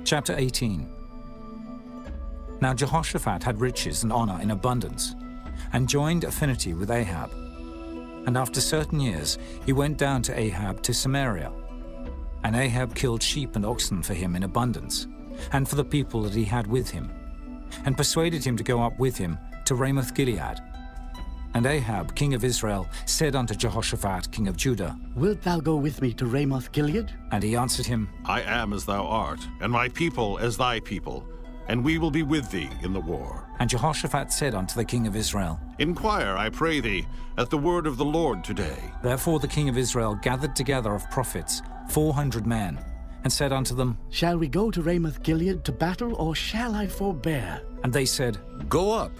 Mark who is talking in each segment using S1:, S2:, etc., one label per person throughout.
S1: Chapter 18. Now Jehoshaphat had riches and honor in abundance, and joined affinity with Ahab. And after certain years he went down to Ahab to Samaria. And Ahab killed sheep and oxen for him in abundance, and for the people that he had with him, and persuaded him to go up with him to Ramoth-Gilead. And Ahab, king of Israel, said unto Jehoshaphat, king of Judah,
S2: Wilt thou go with me to Ramoth-Gilead?
S1: And he answered him,
S3: I am as thou art, and my people as thy people, and we will be with thee in the war.
S1: And Jehoshaphat said unto the king of Israel,
S3: Inquire, I pray thee, at the word of the Lord today.
S1: Therefore the king of Israel gathered together of prophets 400 men, and said unto them,
S2: Shall we go to Ramoth-Gilead to battle, or shall I forbear?
S1: And they said,
S4: Go up,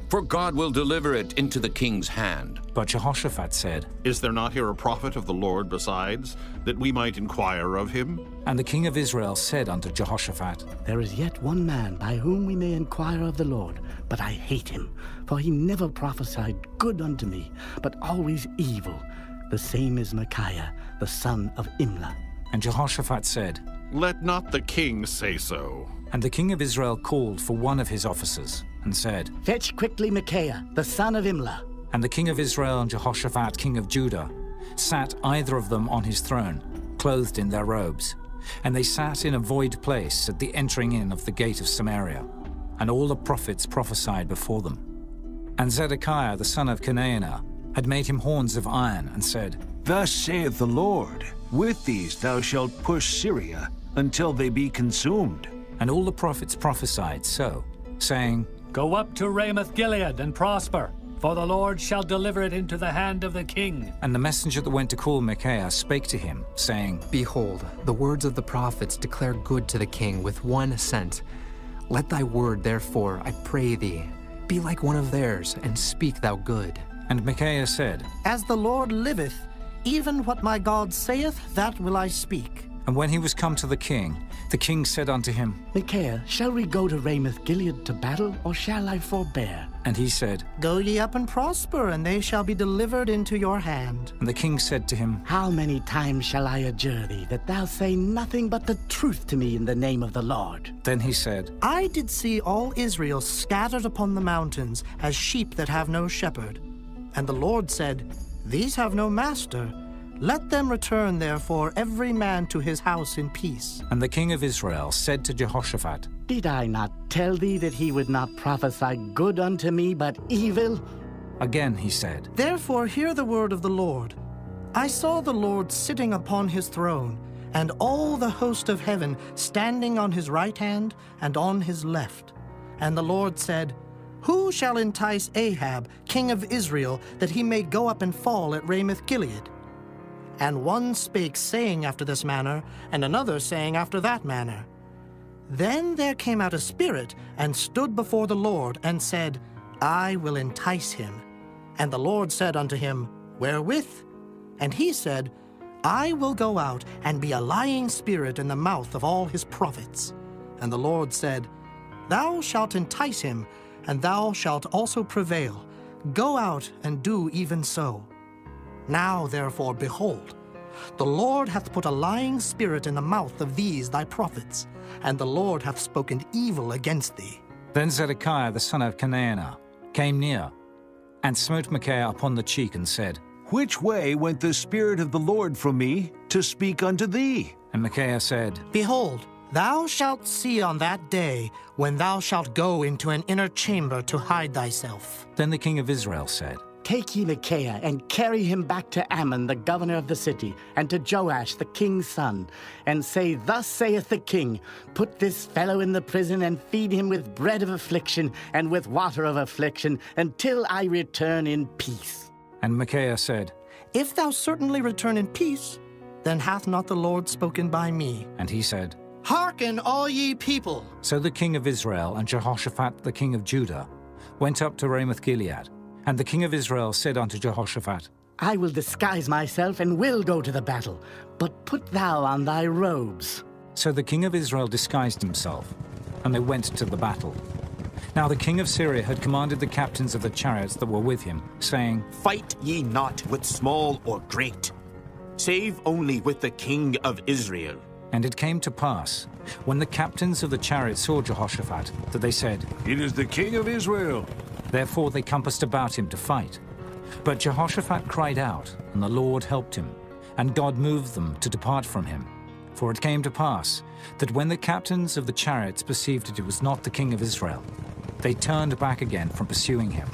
S4: for God will deliver it into the king's hand.
S1: But Jehoshaphat said,
S3: Is there not here a prophet of the Lord besides, that we might inquire of him?
S1: And the king of Israel said unto Jehoshaphat,
S2: There is yet one man by whom we may inquire of the Lord, but I hate him, for he never prophesied good unto me, but always evil. The same is Micaiah, the son of Imlah.
S1: And Jehoshaphat said,
S3: Let not the king say so.
S1: And the king of Israel called for one of his officers, and said,
S2: Fetch quickly Micaiah, the son of Imlah.
S1: And the king of Israel and Jehoshaphat, king of Judah, sat either of them on his throne, clothed in their robes. And they sat in a void place at the entering in of the gate of Samaria. And all the prophets prophesied before them. And Zedekiah, the son of Chenaanah, had made him horns of iron, and said,
S5: Thus saith the Lord, With these thou shalt push Syria, until they be consumed.
S1: And all the prophets prophesied so, saying,
S6: Go up to Ramoth-Gilead and prosper, for the Lord shall deliver it into the hand of the king.
S1: And the messenger that went to call Micaiah spake to him, saying,
S7: Behold, the words of the prophets declare good to the king with one assent. Let thy word, therefore, I pray thee, be like one of theirs, and speak thou good.
S1: And Micaiah said,
S8: As the Lord liveth, even what my God saith, that will I speak.
S1: And when he was come to the king said unto him,
S2: Micaiah, shall we go to Ramoth-Gilead to battle, or shall I forbear?
S1: And he said,
S8: Go ye up and prosper, and they shall be delivered into your hand.
S1: And the king said to him,
S2: How many times shall I adjure thee, that thou say nothing but the truth to me in the name of the Lord?
S1: Then he said,
S8: I did see all Israel scattered upon the mountains, as sheep that have no shepherd. And the Lord said, These have no master. Let them return, therefore, every man to his house in peace.
S1: And the king of Israel said to Jehoshaphat,
S2: Did I not tell thee that he would not prophesy good unto me, but evil?
S1: Again he said,
S8: Therefore hear the word of the Lord. I saw the Lord sitting upon his throne, and all the host of heaven standing on his right hand and on his left. And the Lord said, Who shall entice Ahab, king of Israel, that he may go up and fall at Ramoth-Gilead? And one spake, saying after this manner, and another saying after that manner. Then there came out a spirit, and stood before the Lord, and said, I will entice him. And the Lord said unto him, Wherewith? And he said, I will go out, and be a lying spirit in the mouth of all his prophets. And the Lord said, Thou shalt entice him, and thou shalt also prevail. Go out, and do even so. Now, therefore, behold, the Lord hath put a lying spirit in the mouth of these thy prophets, and the Lord hath spoken evil against thee.
S1: Then Zedekiah the son of Chenaanah came near, and smote Micaiah upon the cheek, and said,
S5: Which way went the Spirit of the Lord from me to speak unto thee?
S1: And Micaiah said,
S8: Behold, thou shalt see on that day, when thou shalt go into an inner chamber to hide thyself.
S1: Then the king of Israel said,
S2: Take ye Micaiah, and carry him back to Ammon, the governor of the city, and to Joash, the king's son, and say, Thus saith the king, Put this fellow in the prison, and feed him with bread of affliction, and with water of affliction, until I return in peace.
S1: And Micaiah said,
S8: If thou certainly return in peace, then hath not the Lord spoken by me.
S1: And he said,
S8: Hearken, all ye people.
S1: So the king of Israel and Jehoshaphat the king of Judah went up to Ramoth-Gilead. And the king of Israel said unto Jehoshaphat,
S2: I will disguise myself, and will go to the battle, but put thou on thy robes.
S1: So the king of Israel disguised himself, and they went to the battle. Now the king of Syria had commanded the captains of the chariots that were with him, saying,
S9: Fight ye not with small or great, save only with the king of Israel.
S1: And it came to pass, when the captains of the chariot saw Jehoshaphat, that they said,
S5: It is the king of Israel.
S1: Therefore they compassed about him to fight. But Jehoshaphat cried out, and the Lord helped him, and God moved them to depart from him. For it came to pass, that when the captains of the chariots perceived that it was not the king of Israel, they turned back again from pursuing him.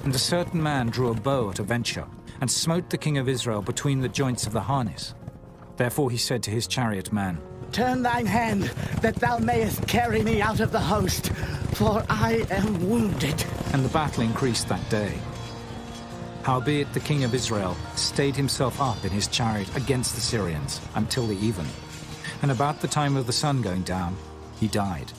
S1: And a certain man drew a bow at a venture, and smote the king of Israel between the joints of the harness. Therefore he said to his chariot man,
S2: Turn thine hand, that thou mayest carry me out of the host, for I am wounded.
S1: And the battle increased that day. Howbeit the king of Israel stayed himself up in his chariot against the Syrians until the even. And about the time of the sun going down, he died.